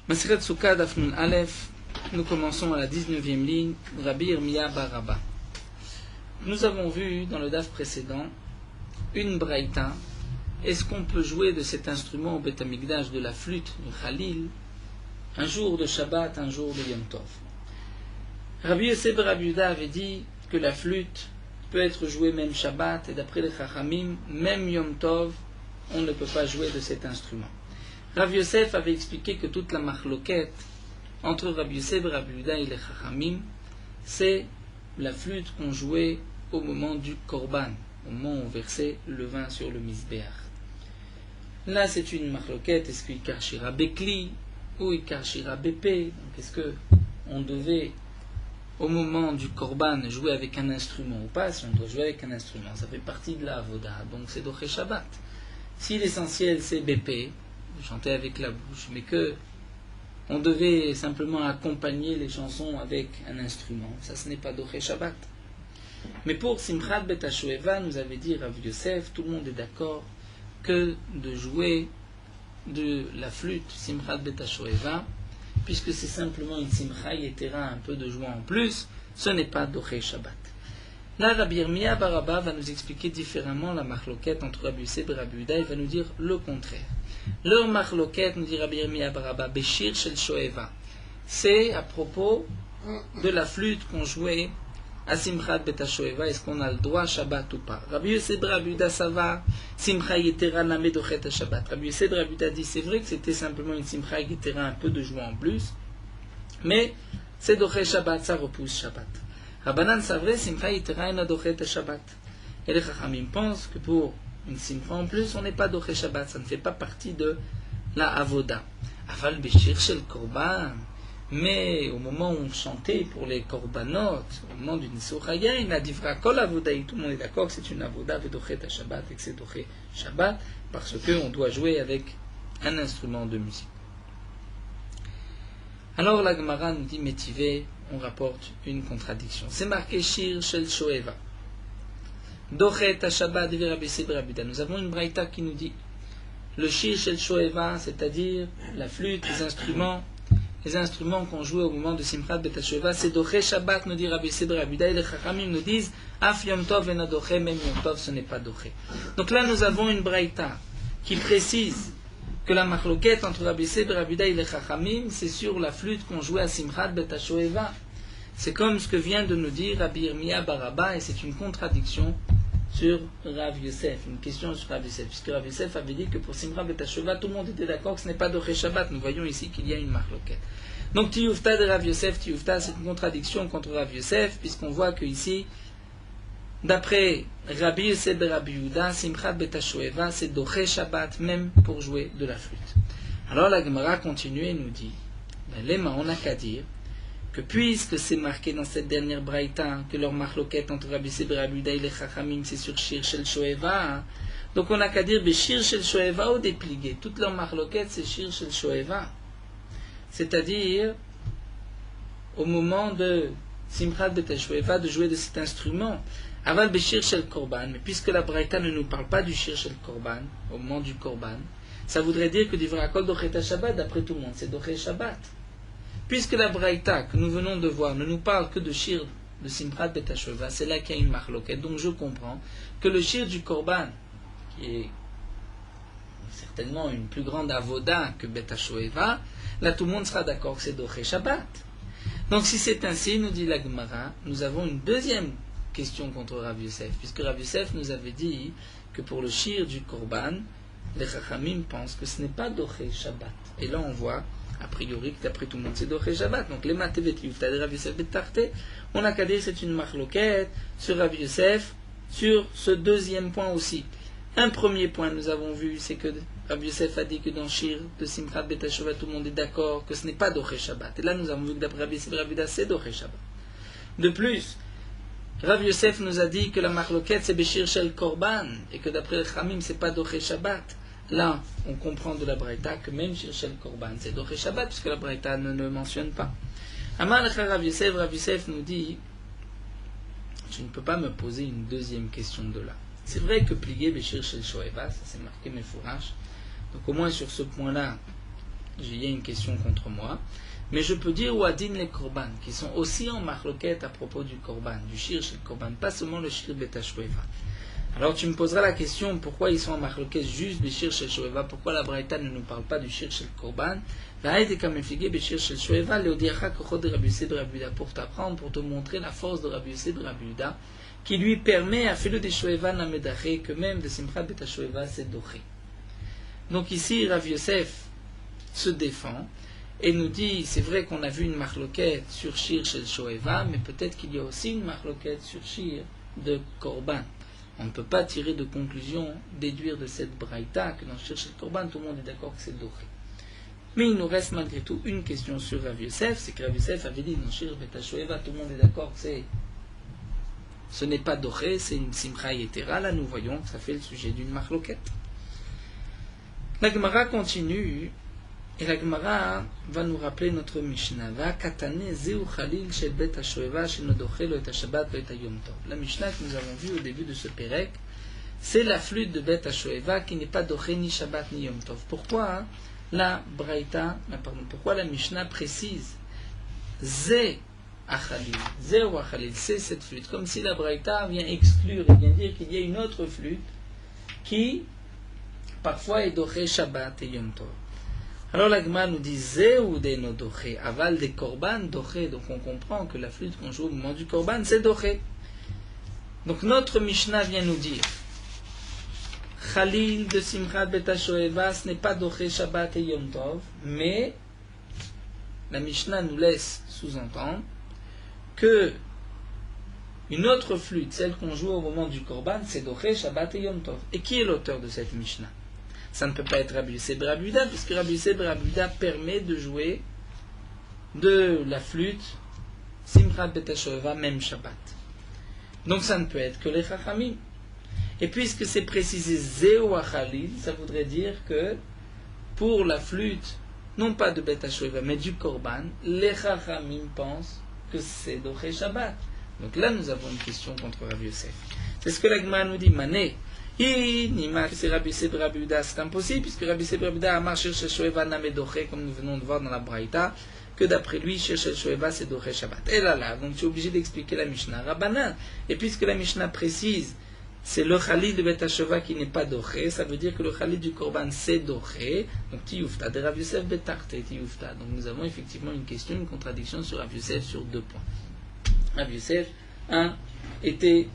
Maseret Sukkah Daf Nun Aleph, nous commençons à la 19e ligne, Rabbi Yirmiya bar Rabba. Nous avons vu dans le Daf précédent une braïta. Est-ce qu'on peut jouer de cet instrument au Beth Amikdash, de la flûte, du Khalil, un jour de Shabbat, un jour de Yom Tov? Rabbi Yosef bar Rabbi Yehuda avait dit que la flûte peut être jouée même Shabbat, et d'après les Chachamim, même Yom Tov, on ne peut pas jouer de cet instrument. Rabbi Yosef avait expliqué que toute la marloquette entre Rabbi Yosef et Rabbi Yehuda et les Chachamim, c'est la flûte qu'on jouait au moment du Korban, au moment où on versait le vin sur le Mizbeach. Là, c'est une marloquette, est-ce qu'Ikar Shira Bekli ou Ikar Shira Bépé? Donc, est-ce qu'on devait, au moment du Korban, jouer avec un instrument ou pas? Si on doit jouer avec un instrument, ça fait partie de la Avoda, donc c'est Doché Shabbat. Si l'essentiel c'est Bépé, chanter avec la bouche, mais que on devait simplement accompagner les chansons avec un instrument, ça ce n'est pas Doché Shabbat. Mais pour Simchat Bet HaShoeva, nous avait dit Rav Yosef, tout le monde est d'accord que de jouer de la flûte Simchat Bet HaShoeva, puisque c'est simplement une Simcha Yetera, un peu de joie en plus, ce n'est pas Doché Shabbat. Là, Rabbi Yirmiya bar Rabba va nous expliquer différemment la marloquette entre Rabbi Yosef et Rabbi Yehuda, il va nous dire le contraire. Leur marloquette, nous dit Rabbi Yirmiya bar Rabba, Beshir Shel Shoeva, c'est à propos de la flûte qu'on jouait à Simchat Bet HaShoeva, est-ce qu'on a le droit Shabbat ou pas? Rabbi Yosef et Rabbi Yehuda, ça va, Simcha Yetera Name Dochet Shabbat. Rabbi Yosef et Rabbi Yehuda dit, c'est vrai que c'était simplement une Simcha Yetera, un peu de joie en plus, mais c'est Dochet Shabbat, ça repousse Shabbat. Rabbanan, c'est vrai, Simcha Yetera ena Dochet Shabbat. Et les Chachamim pensent que pour une Simcha en plus, on n'est pas Dochet Shabbat, ça ne fait pas partie de la Avoda. Aval Beshir Shel Korban. Mais au moment où on chantait pour les korbanot, au moment du Nisochaya, il a dit Kol Avodaï, tout le monde est d'accord que c'est une Avoda Vedochet Shabbat et que c'est Dochet Shabbat, parce qu'on doit jouer avec un instrument de musique. Alors la Gemara nous dit Métivé, on rapporte une contradiction. C'est marqué Shir Shel Shoeva. Dochet Shabbat de Rabbi Yosef bar Rabbi Yehuda. Nous avons une braïta qui nous dit le Shir Shel Shoeva, c'est-à-dire la flûte, les instruments qu'on jouait au moment de Simchat Bet HaShoeva, c'est Doché Shabbat, nous dit Rabbi Yosef bar Rabbi Yehuda, et les Chachamim nous disent Af Yom Tov ena Doché, même Yom Tov ce n'est pas Doché. Donc là nous avons une braïta qui précise que la marloquette entre Rabbi Yosef bar Rabbi Yehuda et les Chachamim, c'est sur la flûte qu'on jouait à Simchat Bet HaShoeva. C'est comme ce que vient de nous dire Rabbi Yirmiya bar Rabba, et c'est une contradiction sur Rav Yosef, une question sur Rav Yosef, puisque Rav Yosef avait dit que pour Simchat Bet HaShoeva, tout le monde était d'accord que ce n'est pas Doché Shabbat. Nous voyons ici qu'il y a une marloquette. Donc Tiyufta de Rav Yosef, Tiyufta, c'est une contradiction contre Rav Yosef, puisqu'on voit que ici, d'après Rabbi Yosef et Rabbi Yehuda, Simchat Bet HaShoeva, c'est Doché Shabbat, même pour jouer de la flûte. Alors la Gemara continue et nous dit, Lema, on n'a qu'à dire que puisque c'est marqué dans cette dernière braïta que leur marloquette entre Rabbi Yosef et Rabbi Yehuda et les Chachamim c'est sur Shir Shel Shoeva, donc on n'a qu'à dire Shir Shel Shoeva ou déplié. Toute leur marloquette c'est Shir Shel Shoeva, c'est-à-dire au moment de Simchat Bet HaShoeva de jouer de cet instrument. Aval Beshir Shel Korban, mais puisque la braïta ne nous parle pas du Shir Shel Korban au moment du Korban, ça voudrait dire que Divrei Hakol Dochet Shabbat, d'après tout le monde c'est Doché Shabbat. Puisque la braïta que nous venons de voir ne nous parle que de shir de Simchat Bet HaShoeva, c'est là qu'il y a une marloquette. Donc je comprends que le shir du Korban, qui est certainement une plus grande avoda que Bet HaShoeva, là tout le monde sera d'accord que c'est Doché Shabbat. Donc si c'est ainsi, nous dit la Gemara, nous avons une deuxième question contre Rav Yosef, puisque Rav Yosef nous avait dit que pour le shir du Korban, les Chachamim pensent que ce n'est pas Doché Shabbat. Et là on voit a priori, d'après tout le monde, c'est Doché Shabbat. Donc, les Matevet Yufta de Rav Yosef Bet Tarté, on a qu'à dire c'est une marloquette sur Rav Yosef, sur ce deuxième point aussi. Un premier point, nous avons vu, c'est que Rav Yosef a dit que dans Shir de Simchat Bet HaShoeva, tout le monde est d'accord que ce n'est pas Doché Shabbat. Et là, nous avons vu que d'après Rav Yosef et Rav Yehuda, c'est Doché Shabbat. De plus, Rav Yosef nous a dit que la marloquette, c'est Beshir Shel Korban, et que d'après le Khamim, c'est pas Doché Shabbat. Là, on comprend de la Braïta que même Shir Shel Korban, c'est Doché Shabbat, puisque la Braïta ne le mentionne pas. Amar Lecha Rav Yosef nous dit, je ne peux pas me poser une deuxième question de là. C'est vrai que plier Beshir Shel Shoeva, ça c'est marqué Mefourash. Donc au moins sur ce point-là, il y a une question contre moi, mais je peux dire Wadin les Korban, qui sont aussi en marloquette à propos du Korban, du Shir chez le Korban, pas seulement le Shir Betashweva. Alors tu me poseras la question, pourquoi ils sont en marloquette juste du Shir chez Shoeva, pourquoi la Braïta ne nous parle pas du Shir chez le Korban, pour t'apprendre, pour te montrer la force de Rabbi Yosef Rabbi Yehuda, qui lui permet à faire des Shoeva Namedaché, que même de Simchat Betashweva c'est doché. Donc ici, Rabbi Yosef se défend et nous dit, c'est vrai qu'on a vu une marloquette sur Shir chez Shoeva, mais peut-être qu'il y a aussi une marloquette sur Shir de Korban. On ne peut pas tirer de conclusion, déduire de cette braïta que dans Shir chez Korban, tout le monde est d'accord que c'est doché. Mais il nous reste malgré tout une question sur Rabbi Yosef, c'est que Rabbi Yosef avait dit dans Shir Betashweva, tout le monde est d'accord que ce n'est pas doché, c'est une simcha yetera. Là nous voyons que ça fait le sujet d'une marloquette. La Gemara continue, et la Gemara va nous rappeler notre Mishnah. La Mishnah que nous avons vue au début de ce Pérec, c'est la flûte de Bet HaShoeva qui n'est pas doché ni Shabbat ni Yom Tov. Pourquoi pourquoi la Mishnah précise Zé Achalil, Zé ou Achalil, c'est cette flûte, comme si la Braïta vient exclure et vient dire qu'il y a une autre flûte qui parfois est doché Shabbat et Yom Tov. Alors la Gemara nous dit Zé ou des no doché, aval des korban doché, donc on comprend que la flûte qu'on joue au moment du korban c'est doché. Donc notre Mishnah vient nous dire Khalil de Simchat Betashweva, ce n'est pas doché Shabbat et Yom Tov, mais la Mishnah nous laisse sous-entendre que une autre flûte, celle qu'on joue au moment du Korban, c'est doché Shabbat et Yom Tov. Et qui est l'auteur de cette Mishnah? Ça ne peut pas être Rabbi Yosef Rabbi Yehuda, puisque Rabbi Yosef Rabbi Yehuda permet de jouer de la flûte Simchat Betashweva, même Shabbat. Donc ça ne peut être que les Chachamim. Et puisque c'est précisé Zéo Achalil, ça voudrait dire que pour la flûte, non pas de Bet HaShoeva, mais du Korban, les Chachamim pensent que c'est Doché Shabbat. Donc là, nous avons une question contre Rabbi Yosef. C'est ce que la Gemara nous dit, Mané. C'est Rabbi Yosef Rabbi Yehuda, c'est impossible, puisque Rabbi Yosef Rabbi Yehuda a marché chez Shoeva Name Doché, comme nous venons de voir dans la Braïta, que d'après lui, chez Shoeva, c'est Doché Shabbat. Et là, donc tu es obligé d'expliquer la Mishnah Rabbanan. Et puisque la Mishnah précise, c'est le Khalid de Bet HaShoeva qui n'est pas doché, ça veut dire que le Khalid du Korban c'est doché, donc Tiyufta, de Rav Yosef Betarte Tiyufta. Donc nous avons effectivement une question, une contradiction sur Rav Yosef sur 2 points. Rav Yosef a été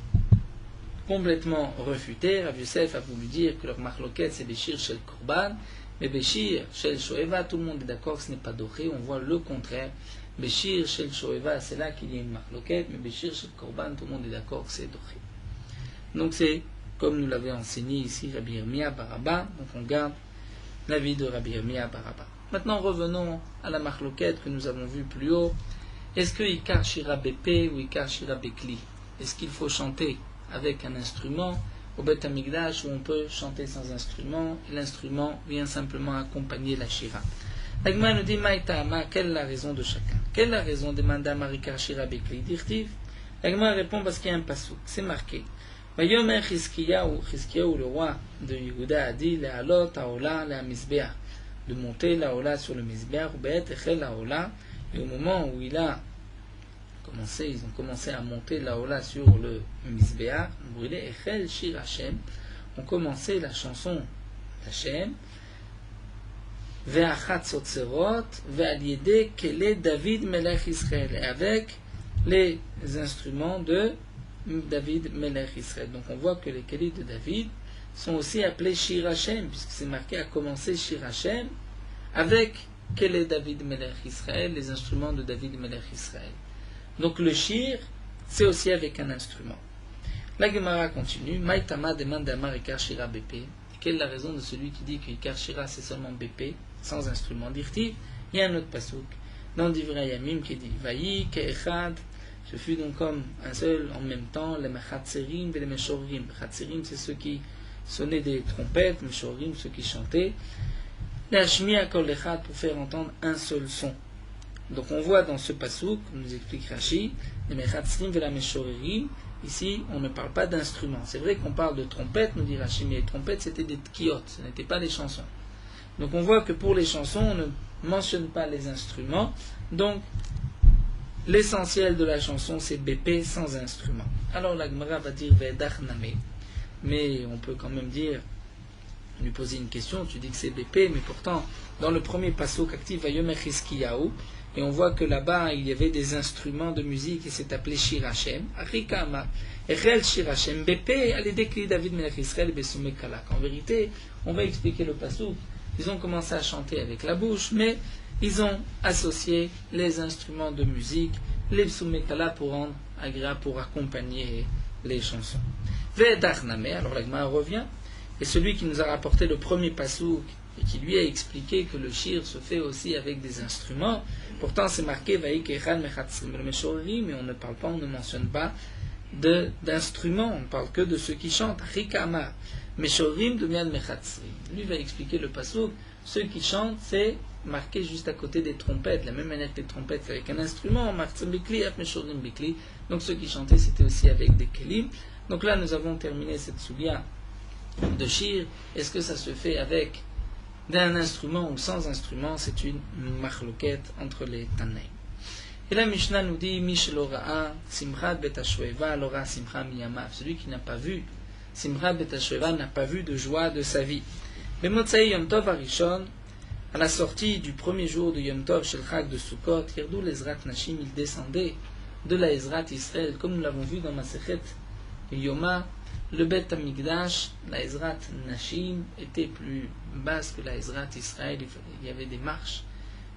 complètement refuté. Rav Yosef a voulu dire que leur marloquette c'est Béchir chez le Korban, mais Béchir chez le Shoeva, tout le monde est d'accord que ce n'est pas doché, on voit le contraire. Béchir chez le Shoeva, c'est là qu'il y a une marloquette, mais Béchir chez le Korban, tout le monde est d'accord que c'est doché. Donc c'est, comme nous l'avait enseigné ici Rabbi Yirmiyah bar Abba, donc on garde l'avis de Rabbi Yirmiyah bar Abba. Maintenant revenons à la marloquette que nous avons vue plus haut. Est-ce que Ikar Shira BP ou Ikar Shira Bekli? Est-ce qu'il faut chanter avec un instrument au Beth Amikdash, où on peut chanter sans instrument, et l'instrument vient simplement accompagner la Shira? La Gemara nous dit Maïtama, quelle est la raison de chacun? Quelle est la raison de Mandamar Ikar Shira Bekli? Dirtiv. La Gemara répond parce qu'il y a un passouk, c'est marqué. Vayomer Chizkiyahu, le roi de Yehuda, a dit Le'alot haola le'amizbeach, de monter la hola sur le mizbeach, ou be'et echel la hola, et au moment où ils ont commencé à monter la hola sur le mizbeach, brûlé echel shir Hashem, ont commencé la chanson d'Hashem, ve'achat sotzerot, ve'al yedeh kele David melech Israël, et avec les instruments de David Melech Israël. Donc on voit que les kelim de David sont aussi appelés Shir Hashem, puisque c'est marqué à commencer Shir Hashem avec Kelé David Melech Israël, les instruments de David Melech Israël. Donc le Shir, c'est aussi avec un instrument. La Gemara continue. Maïtama demande à Amar Ikar Shira BP. Quelle est la raison de celui qui dit que Ikar Shira c'est seulement BP, sans instrument? Dirtiv, il y a un autre pasouk dans Divrei Yamim qui dit Vayi Ke'echad. Ce fut donc comme un seul en même temps, les Mechatzerim et les Meshorim. Mechatzerim, c'est ceux qui sonnaient des trompettes, Meshorim, ceux qui chantaient. Les Hashmiya Kol Echad, pour faire entendre un seul son. Donc on voit dans ce pasouk, nous explique Rashi, les Mechatzerim et les Meshorim, ici on ne parle pas d'instruments. C'est vrai qu'on parle de trompettes, nous dit Rashi, mais les trompettes c'était des tkiyot, ce n'étaient pas des chansons. Donc on voit que pour les chansons, on ne mentionne pas les instruments. Donc l'essentiel de la chanson, c'est BP sans instrument. Alors la Gemara va dire Vedach Name. Mais on peut quand même dire, lui poser une question, tu dis que c'est BP, mais pourtant, dans le premier passouk actif, Vayomer Chizkiyahu, et on voit que là-bas, il y avait des instruments de musique, et c'est appelé Shir Hashem, Arikama, Echel Shir Hashem, BP, Aledekli David Melech Israël, Besume Kalak. En vérité, on va expliquer le passouk. Ils ont commencé à chanter avec la bouche, mais ils ont associé les instruments de musique, les Besume Kalak pour rendre agréable, pour accompagner les chansons. Vedach Name, alors la Gemara revient, et celui qui nous a rapporté le premier passouk et qui lui a expliqué que le shir se fait aussi avec des instruments, pourtant c'est marqué Vaïk Echad Mechatzrim le Meshorim, mais on ne parle pas, on ne mentionne pas d'instruments, on ne parle que de ceux qui chantent. Rikama Meshorim Dumian Mechatzrim. Lui va expliquer le passouk, ceux qui chantent, c'est marqué juste à côté des trompettes, la même manière que les trompettes c'est avec un instrument, Martzim Bikli, Af Meshorim Bikli. Donc ceux qui chantaient c'était aussi avec des kelim. Donc là nous avons terminé cette soubia de shir. Est-ce que ça se fait avec d'un instrument ou sans instrument? C'est une marloquette entre les Tanaïm. Et la Mishnah nous dit Mish Lora'a Simchat Bet HaShoeva Lora Simcha Miyamav. Celui qui n'a pas vu Simchat Bet HaShoeva n'a pas vu de joie de sa vie. Bemotzaï Yom Tov Arishon, à la sortie du premier jour de Yom Tov Shel Chag de Sukkot, Yerdou l'Ezrat Nashim, il descendait de la Ezrat Israël, comme nous l'avons vu dans Masechet Yoma. Le Bet Hamikdash, la Ezrat Nashim, était plus basse que la Ezrat Israël. Il y avait des marches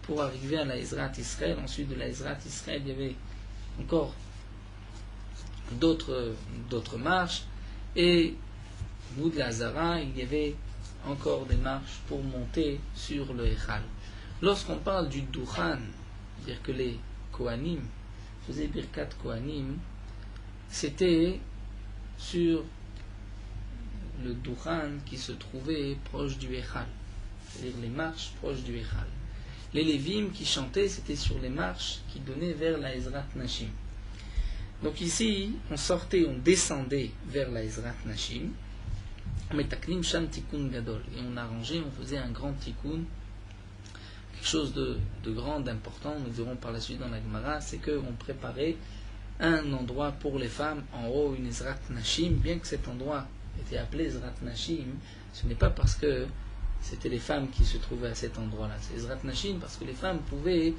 pour arriver à la Ezrat Israël. Ensuite de la Ezrat Israël, il y avait encore d'autres marches. Et au bout de la Zara, il y avait encore des marches pour monter sur le Echal. Lorsqu'on parle du Duchan, c'est-à-dire que les Kohanim faisaient Birkat Kohanim, c'était sur le Duchan qui se trouvait proche du Echal, c'est-à-dire les marches proches du Echal. Les Lévim qui chantaient, c'était sur les marches qui donnaient vers la Ezrat Nashim. Donc ici, on sortait, on descendait vers la Ezrat Nashim, Metaklim Sham Tikkun Gadol, et on arrangeait, on faisait un grand Tikkun, quelque chose de grand, d'important, nous verrons par la suite dans la Gemara, c'est qu'on préparait un endroit pour les femmes, en haut une Ezrat Nashim, bien que cet endroit était appelé Ezrat Nashim, ce n'est pas parce que c'était les femmes qui se trouvaient à cet endroit-là. C'est Ezrat Nashim parce que les femmes pouvaient,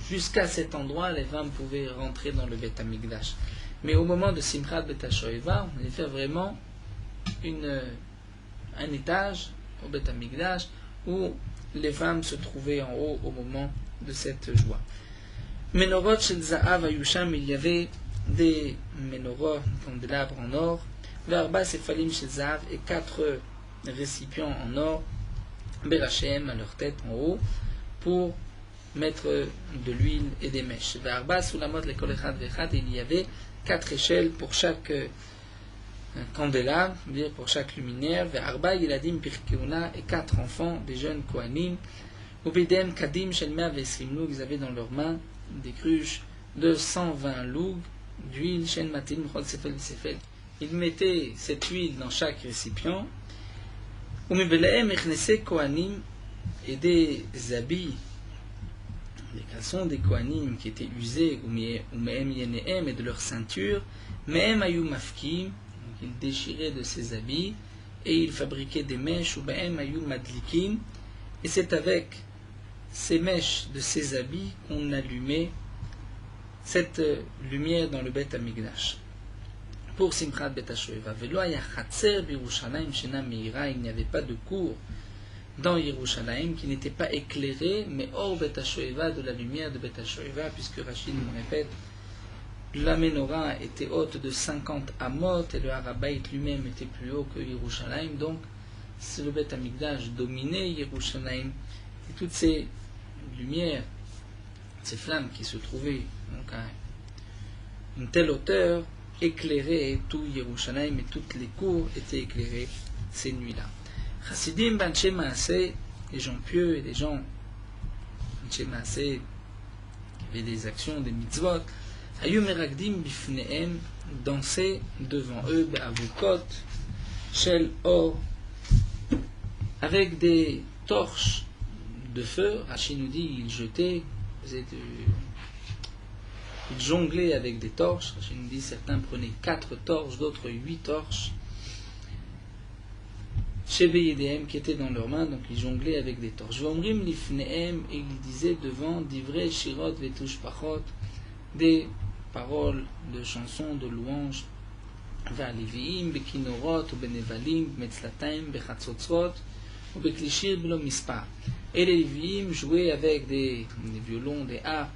jusqu'à cet endroit, les femmes pouvaient rentrer dans le Bet Hamikdash. Mais au moment de Simchat Bet HaShoeva, on allait faire vraiment un étage au Bet Hamikdash où les femmes se trouvaient en haut au moment de cette joie. Menorot Shel Zahav Ayusham, il y avait des menorot, candélabres en or, Verba Sefalim Shel Zahav, et 4 récipients en or, Berachem, à leur tête en haut, pour mettre de l'huile et des mèches. Verba Sulamot Lekol Echad Vechad, il y avait 4 échelles pour chaque candélabre, c'est-à-dire pour chaque luminaire. Verba Yiladim Pirkeuna, et 4 enfants, des jeunes Kohanim. Ubidem Kadim Shel Mea Vesrim Loug, ils avaient dans leurs mains des cruches de 120 lougs d'huile, Shen Matin, Chol Sefel Sefel. Ils mettaient cette huile dans chaque récipient. Umibelehem Echnese Kohanim, et des habits, des caleçons des Kohanim qui étaient usés, Umehem Yenehem, et de leur ceinture, Mehem Ayou Mafkim, ils déchiraient de ces habits, et ils fabriquaient des mèches, Umehem Ayou Madlikim, et c'est avec ces mèches de ces habits qu'on allumait cette lumière dans le Bet Hamikdash. Pour Simchat Bet HaShoeva, Velo haya chatzer b'Yerushalayim shena meira, il n'y avait pas de cour dans Yerushalayim qui n'était pas éclairé, mais hors Bet HaShoeva, de la lumière de Bet HaShoeva, puisque Rachid nous répète, la menorah était haute de 50 amot et le Harabait lui-même était plus haut que Yerushalayim, donc le Bet Hamikdash dominait Yerushalayim, et toutes ces lumières, ces flammes qui se trouvaient donc à une telle hauteur, éclairaient tout Yerushalayim, et toutes les cours étaient éclairées ces nuits-là. Chassidim Banche Maaseh, les gens pieux et les gens Banche Maaseh qui avaient des actions, des mitzvot, Hayu Meragdim Bifnehem, dansaient devant eux, Be'avukot, Shel Or, avec des torches de feu. Rachid nous dit il jetait, il jonglait avec des torches. Rachid nous dit certains prenaient 4 torches, d'autres 8 torches. Chez Beyedem qui étaient dans leurs mains, donc ils jonglaient avec des torches. Vomrim lifneem, et ils disaient devant divrei shirot vetush pachot, des paroles de chansons, de louanges. והלוויים בכינורות ובנבלים, במצלתיים, בחצוצרות ובכלי בלא מספר. Et les Lévi'im jouaient avec des violons, des harpes,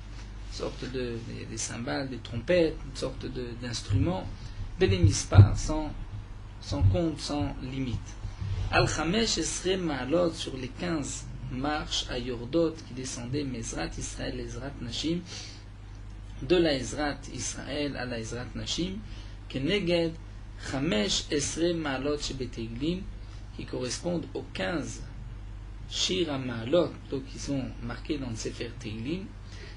des cymbales, des trompettes, une sorte d'instruments, bele mispar, sans compte, sans limite. Al-Chamesh Esre Ma'alot, sur les 15 marches à Yordot qui descendaient Mezrat Israël, Ezrat Nashim, de la Ezrat Israël à la Ezrat Nashim, Keneged Chamesh Esre Ma'alot Shebeteilim, qui correspondent aux 15 Shir Ma'alot, donc qui sont marqués dans le Sefer Teilim.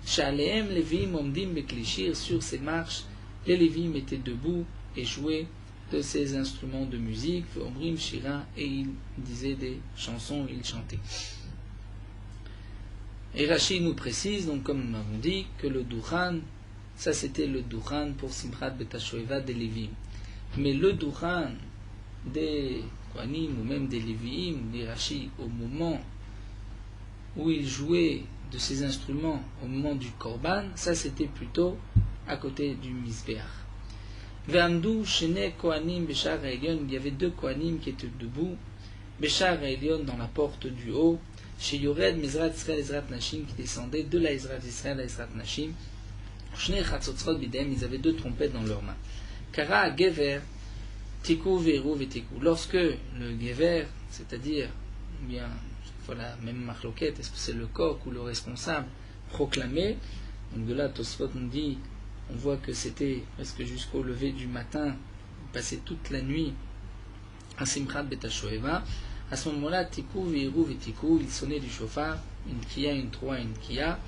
Shaleem Levim Omdim Beklishir, sur ces marches, les Lévim étaient debout et jouaient de ces instruments de musique, Omrim Shira, et ils disaient des chansons, ils chantaient. Et Rashi nous précise, donc comme nous l'avons dit, que le Duran, ça c'était le Duran pour Simchat Bet HaShoeva des Lévim. Mais le Duran des Kohanim ou même des Lévi'im, des Rashi, au moment où ils jouaient de ces instruments, au moment du Korban, ça c'était plutôt à côté du Mizbeach. Ve'amdu shene Kohanim Beshar Ha'elyon, il y avait 2 Kohanim qui étaient debout, Beshar Ha'elyon dans la porte du haut, chez Yored Mizrat Israël Ezrat Nashim, qui descendait de la Ezrat Israël à Ezrat Nashim. Shne Chatzotzrot Bidem, ils avaient 2 trompettes dans leurs mains. Kara Gever Tiku Veru Vetiku. Lorsque le Gever, c'est-à-dire, bien, voilà, même Marloquette, est-ce que c'est le coq ou le responsable, proclamé, donc de là Tosfot nous dit, on voit que c'était presque jusqu'au lever du matin, passé toute la nuit à Simchat Bet HaShoeva. À ce moment-là, Tiku Veru Vetiku, il sonnait du chauffard, une Kia, une Troa, une Kia.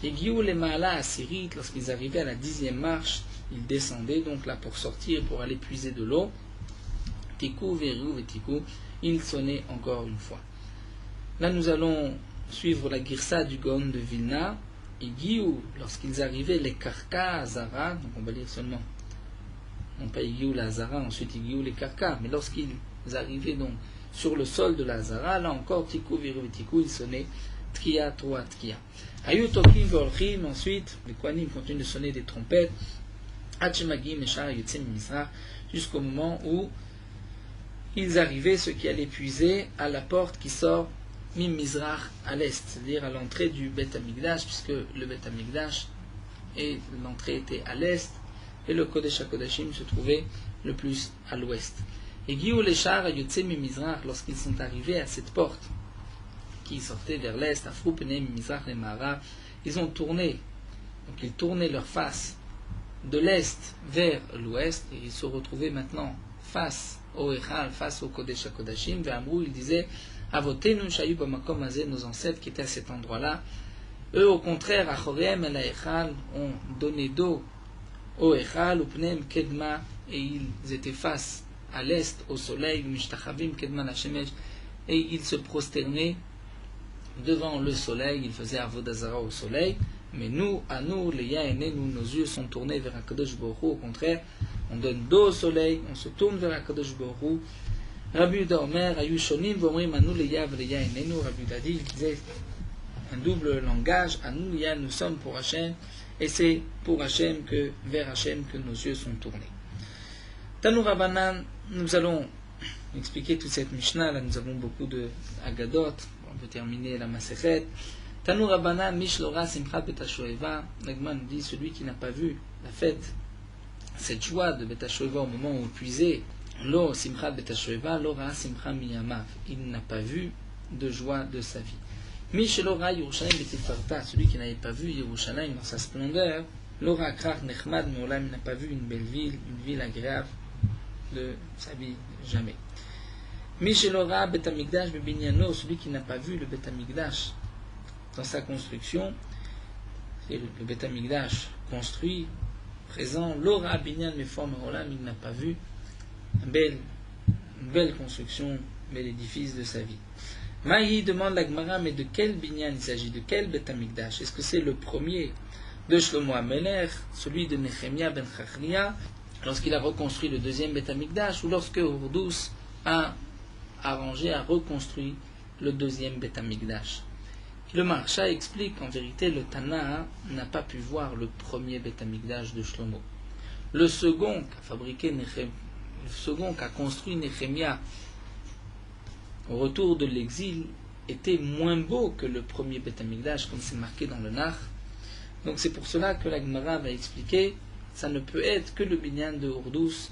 Et Giou les Maala à Sirit, lorsqu'ils arrivaient à la 10e marche, ils descendaient donc là pour sortir, pour aller puiser de l'eau. Tiku Veru Vetiku, ils sonnaient encore une fois. Là, nous allons suivre la Girsa du Gaon de Vilna. Et Giou, lorsqu'ils arrivaient, les Karka Azara, donc on va lire seulement, non pas Giou la Azara, ensuite Giou les Karka, mais lorsqu'ils arrivaient donc sur le sol de la Azara, là encore, Tiku Veru Vetiku, ils sonnaient Tkia, Troa, Tkia. Ayut Tokim Volchim, ensuite, les Kohanim continuent de sonner des trompettes, Hachemagim Eshar Yutzim Mizrach, jusqu'au moment où ils arrivaient, ceux qui allaient puiser, à la porte qui sort Mim Mizrach à l'est, c'est-à-dire à l'entrée du Bet Hamikdash, puisque le Bet Hamikdash, et l'entrée était à l'est, et le Kodesh HaKodashim se trouvait le plus à l'ouest. Et Giou Leshar Yutzim Mizrach, lorsqu'ils sont arrivés à cette porte, qui sortaient vers l'est, à Froupenem, Mizrach et Mara, ils ont tourné, donc ils tournaient leur face de l'est vers l'ouest, et ils se retrouvaient maintenant face au Echal, face au Kodesh HaKodashim, vers Amrou, ils disaient, Avotenu Shayu Bamakom Azeh, nos ancêtres qui étaient à cet endroit-là, eux au contraire, Achorem et la Echal, ont donné dos au Echal, Upnem Kedma, et ils étaient face à l'est, au soleil, Mishtachavim Kedma la Shemesh, et ils se prosternaient devant le soleil, il faisait Avodazara au soleil, mais nous, à nous, les Yaéné, nous, nos yeux sont tournés vers Akadosh Baruch Hu, au contraire, on donne dos au soleil, on se tourne vers Akadosh Baruch Hu. Rabbi Yuda Omer, Ayushonim, Vomrim, Anu, les Yav, les Yaéné, nous, Rabbi Yuda dit, il disait un double langage, à nous, nous sommes pour Hachem, et c'est pour Hachem que, vers Hachem, que nos yeux sont tournés. Tanou Rabbanan, nous allons expliquer toute cette Mishnah, là nous avons beaucoup de Agadot, on peut terminer la Masechet. Tanou Rabbanan, Mishlora, Simchat Bet HaShoeva, Nagman nous dit, celui qui n'a pas vu la fête, cette joie de Bet HaShoeva au moment où il puisait, Lo Simchat Bet HaShoeva, Lo Ra Simcha Miyamav, il n'a pas vu de joie de sa vie. Mishlora Yerushalayim Betifarta, celui qui n'avait pas vu Yerushalayim dans sa splendeur, Lo Ra Krach Nechmad Meolam, il n'a pas vu une belle ville, une ville agréable de sa vie, jamais. Mishlora Bet HaMikdash Bebinyano, celui qui n'a pas vu le Bet HaMikdash dans sa construction, c'est le Bet HaMikdash construit, présent, Lora Binyan Mefor Meolam, il n'a pas vu une belle construction, un bel édifice de sa vie. Maï demande la Gemara, mais de quel binyan il s'agit? De quel Beth Amikdash? Est-ce que c'est le premier de Shlomo HaMelech, celui de Nehemia ben Chachlia, lorsqu'il a reconstruit le deuxième Beth Amikdash, ou lorsque Hordus a arrangé, a reconstruit le deuxième Beth Amikdash? Le Maharsha explique qu'en vérité le Tana n'a pas pu voir le premier Beth Amikdash de Shlomo. Le second qu'a construit Nehemia au retour de l'exil était moins beau que le premier Beth Amikdash, comme c'est marqué dans le Nach. Donc c'est pour cela que la Gemara va expliquer, ça ne peut être que le binyan de Hordus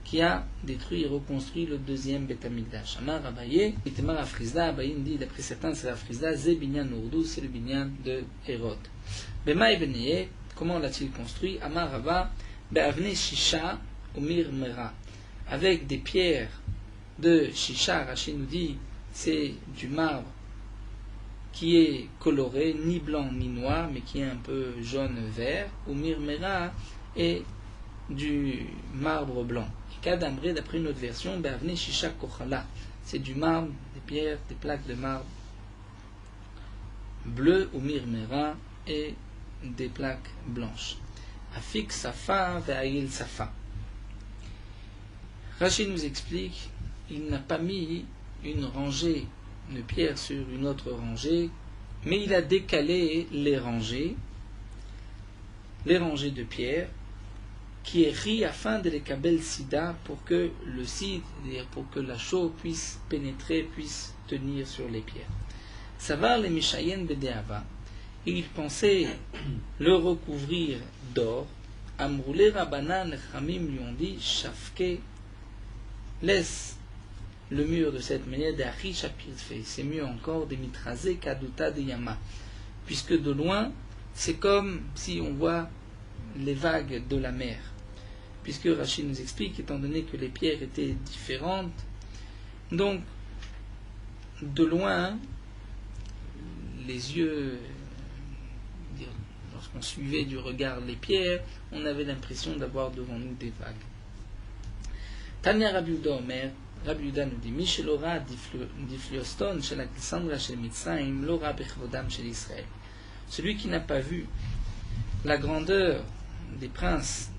qui a détruit et reconstruit le deuxième Beth Amikdash. Amar Abaye, Itemar Afrizda, Abaye dit, d'après certains c'est Afrizda, Zé binyan Hordus, c'est le binyan de Hérode. Bema Ebeneye, comment l'a-t-il construit? Amar Ava, Be'avne Shisha, Umir Mera, avec des pierres de Shisha. Rashi nous dit, c'est du marbre qui est coloré, ni blanc ni noir, mais qui est un peu jaune-vert, ou mirmera est du marbre blanc. Kadamré, d'après une autre version, Be'avne Shisha Kochala, c'est du marbre, des pierres, des plaques de marbre bleu, ou mirmera, et des plaques blanches. Afik Safa, Ve'ayil Safa. Rashi nous explique, il n'a pas mis une rangée de pierres sur une autre rangée, mais il a décalé les rangées de pierres, qui est ri afin de les kabel sida, pour que le sid, c'est-à-dire pour que la chaux puisse pénétrer, puisse tenir sur les pierres. Savar les mishayen bedeava, il pensait le recouvrir d'or. Amroulé Rabbanan Chamim lui ont dit, Shafke, laisse le mur de cette manière d'Achi Shapirfe, c'est mieux encore des mitrasé Kaduta de Yama, puisque de loin c'est comme si on voit les vagues de la mer, puisque Rachid nous explique, étant donné que les pierres étaient différentes, donc de loin les yeux, lorsqu'on suivait du regard les pierres, on avait l'impression d'avoir devant nous des vagues. Tanya Rabbi Yehuda Omer, Rabbi Yehuda nous dit, Michel Ora diflioston shel Alexandra shel Mitzrayim, l'ora bechvodam shel Israël. Celui qui n'a pas vu la grandeur des princes,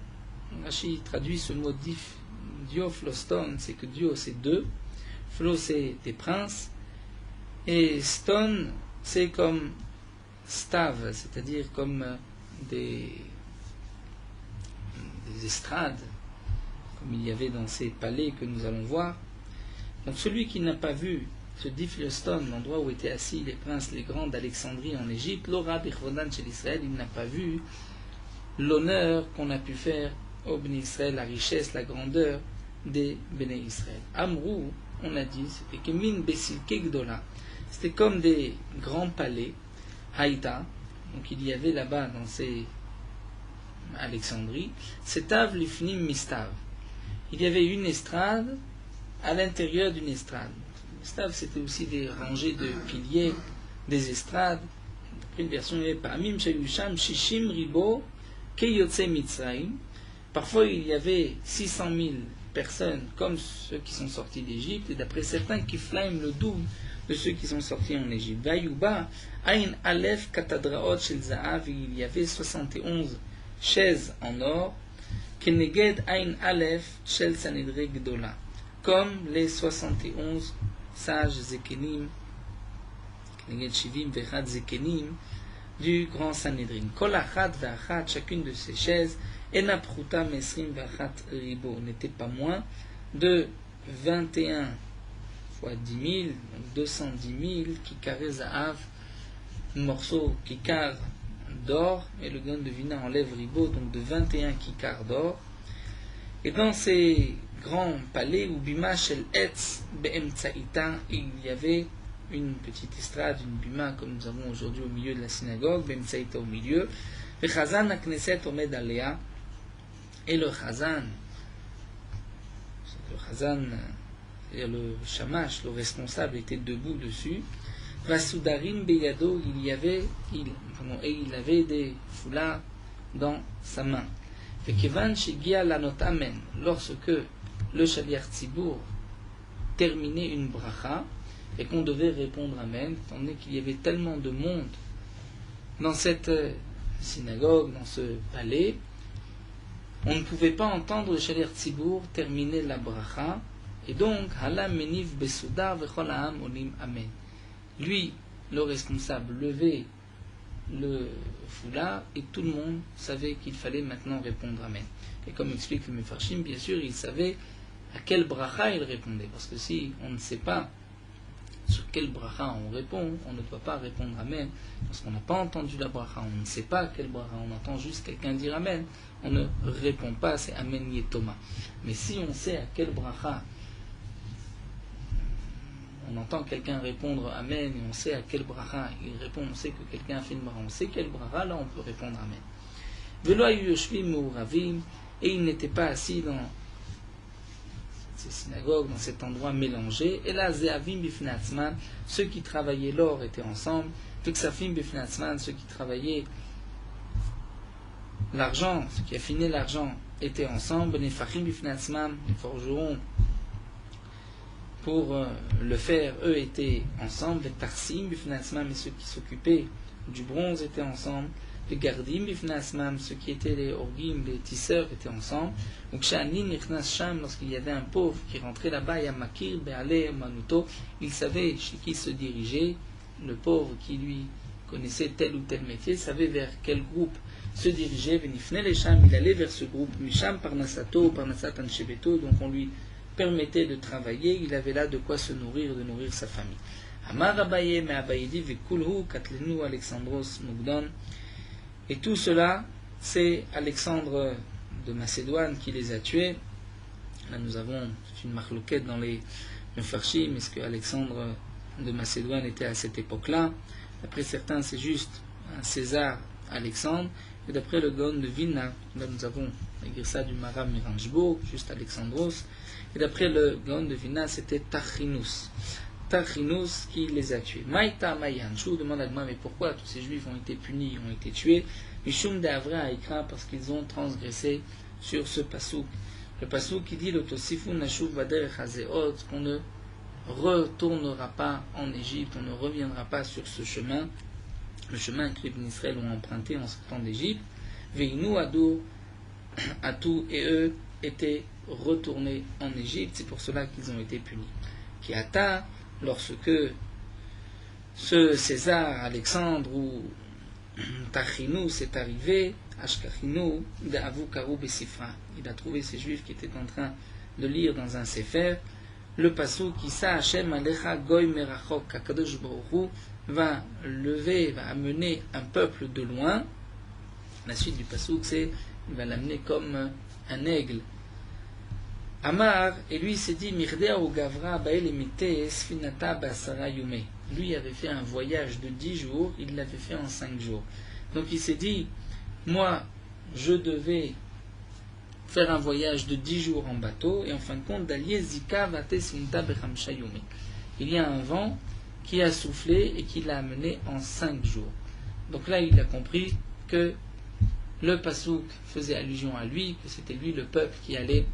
Rashi traduit ce mot diofloston, c'est que Dio c'est deux, Flo c'est des princes, et stone c'est comme stav, c'est-à-dire comme des estrades, comme il y avait dans ces palais que nous allons voir. Donc celui qui n'a pas vu ce Diflioston, l'endroit où étaient assis les princes, les grands d'Alexandrie en Égypte, l'Ora Bechvodan chez l'Israël, il n'a pas vu l'honneur qu'on a pu faire au Béné Israël, la richesse, la grandeur des Béné Israël. Amrou, on a dit, c'était Kemin Besil Kegdola, c'était comme des grands palais, Haïta, donc il y avait là-bas dans ces Alexandrie, Setav Lifnim Mistav. Il y avait une estrade à l'intérieur d'une estrade. Stav, c'était aussi des rangées de piliers, des estrades. Après une version, il y avait Pamim Shayusham Shishim Ribo Keyotse Mitzrayim. Parfois, il y avait 600 000 personnes comme ceux qui sont sortis d'Égypte, et d'après certains, qui flament le double de ceux qui sont sortis en Égypte. Vayuba Ain Aleph Katadraot Shel Zahav, il y avait 71 chaises en or. Keneged Ain Aleph Shel Sanedre Gdola, comme les 71 sages Zekenim, Keneged Shivim Vechad Zekenim, du grand Sanhedrin. Kol Achat Vachat, chacune de ces chaises, Ena Pruta Mesrim Vachat Ribo, n'était pas moins de 21 fois 10 000, donc 210 000, Kikare Zahav, morceaux Kikar d'or, et le gain de Vina enlève Ribo, donc de 21 kikars d'or. Et dans ces grands palais, où Bima Shel Etz Be'emtsaïta, il y avait une petite estrade, une bima, comme nous avons aujourd'hui au milieu de la synagogue, Be'emtsaïta au milieu, le Chazan Akneset Omed Alea, et le Chazan, c'est-à-dire le Shamash, le responsable, était debout dessus. Vasudarim Beyado, il avait des foulards dans sa main. Vekevan Shegia Lanot Amen, lorsque le Shaliach Tzibour terminait une bracha, et qu'on devait répondre Amen, étant donné qu'il y avait tellement de monde dans cette synagogue, dans ce palais, on ne pouvait pas entendre le Shalir Tzibour terminer la bracha, et donc, Halam Meniv Besudar Vechol Ha'am Olim Amen. Lui, le responsable, levait le foulard, et tout le monde savait qu'il fallait maintenant répondre Amen. Et comme explique le Mefarshim, bien sûr, il savait à quel bracha il répondait, parce que si on ne sait pas sur quel bracha on répond, on ne doit pas répondre Amen, parce qu'on n'a pas entendu la bracha, on ne sait pas quel bracha, on entend juste quelqu'un dire Amen, on ne répond pas, c'est Amen Yetoma. Mais si on sait à quel bracha on entend quelqu'un répondre Amen, et on sait à quel bracha il répond, on sait que quelqu'un a fait une bracha, on sait quel bracha, là on peut répondre Amen. Velo ayu yoshvim me'uravim, et ils n'étaient pas assis dans ces synagogues, dans cet endroit mélangé, et là, Zehavim bifnatzman, ceux qui travaillaient l'or étaient ensemble, Vexafim bifnatzman, ceux qui travaillaient l'argent, ceux qui affinaient l'argent étaient ensemble, Nefachim bifnatzman, les forgerons pour le faire, eux étaient ensemble, les Tarsim bifnatzman, mais ceux qui s'occupaient du bronze étaient ensemble, les gardim bifnasmam, ceux qui étaient les orgim, les tisseurs étaient ensemble. Donc Shani Nichnas Sham, lorsqu'il y avait un pauvre qui rentrait là-bas, Yamakir Be'ale Manuto, il savait chez qui se diriger. Le pauvre qui lui connaissait tel ou tel métier savait vers quel groupe se diriger. Venifne les Sham, il allait vers ce groupe. Misham Parnasato, Parnasat Anshebeto, donc on lui permettait de travailler. Il avait là de quoi se nourrir, de nourrir sa famille. Amar Abaye, mais Abaye dit Vekulhu Katlenu Alexandros Mugdan. Et tout cela, c'est Alexandre de Macédoine qui les a tués. Là, nous avons une marloquette dans les Mefarshim. Est-ce que Alexandre de Macédoine était à cette époque-là? D'après certains, c'est juste un César Alexandre. Et d'après le Gaon de Vilna, là nous avons la Girsa du Maram Miranjbourg, juste Alexandros. Et d'après le Gaon de Vilna, c'était Tachinus. Tachinus qui les a tués. Maïta Mayanshu demande à Gma, mais pourquoi tous ces juifs ont été punis, ont été tués? Mishum de Avra Aïkra, parce qu'ils ont transgressé sur ce pasouk. Le pasouk qui dit le Tosifu Nashuv Vader Hazeot, qu'on ne retournera pas en Égypte, on ne reviendra pas sur ce chemin, le chemin que les Bnei Israël ont emprunté en sortant d'Égypte. Veinu Adu Atu, et eux étaient retournés en Égypte, c'est pour cela qu'ils ont été punis. Qui ata, lorsque ce César Alexandre ou Tachinus est arrivé, Ashkachinu d'Avu Karu Besifra, il a trouvé ces juifs qui étaient en train de lire dans un sefer le pasuk qui sa Hashem Alecha Goy Merachok, Kadosh Baruch Hu va lever, va amener un peuple de loin. La suite du pasuk, c'est il va l'amener comme un aigle. Amar, et lui s'est dit Mirdea ou Gavra Baelemite Sfinata Basara Yume. Lui avait fait un voyage de 10 jours, il l'avait fait en 5 jours. Donc il s'est dit, moi je devais faire un voyage de 10 jours en bateau, et en fin de compte, d'allier Zika Vate Sfinta Bechamsha Yume. Il y a un vent qui a soufflé et qui l'a amené en 5 jours. Donc là il a compris que le pasouk faisait allusion à lui, que c'était lui le peuple qui allait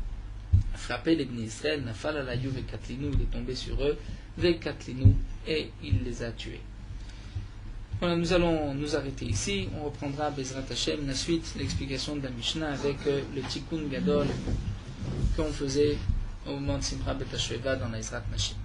frapper les Bnei Israël, Nafal Alayu Vekatlinu, il est tombé sur eux, Vekatlinu, et il les a tués. Voilà, nous allons nous arrêter ici. On reprendra Bezrat Hashem la suite, l'explication de la Mishnah avec le Tikkun Gadol qu'on faisait au moment de Simcha Bet HaShoeva dans la Ezrat Nashim.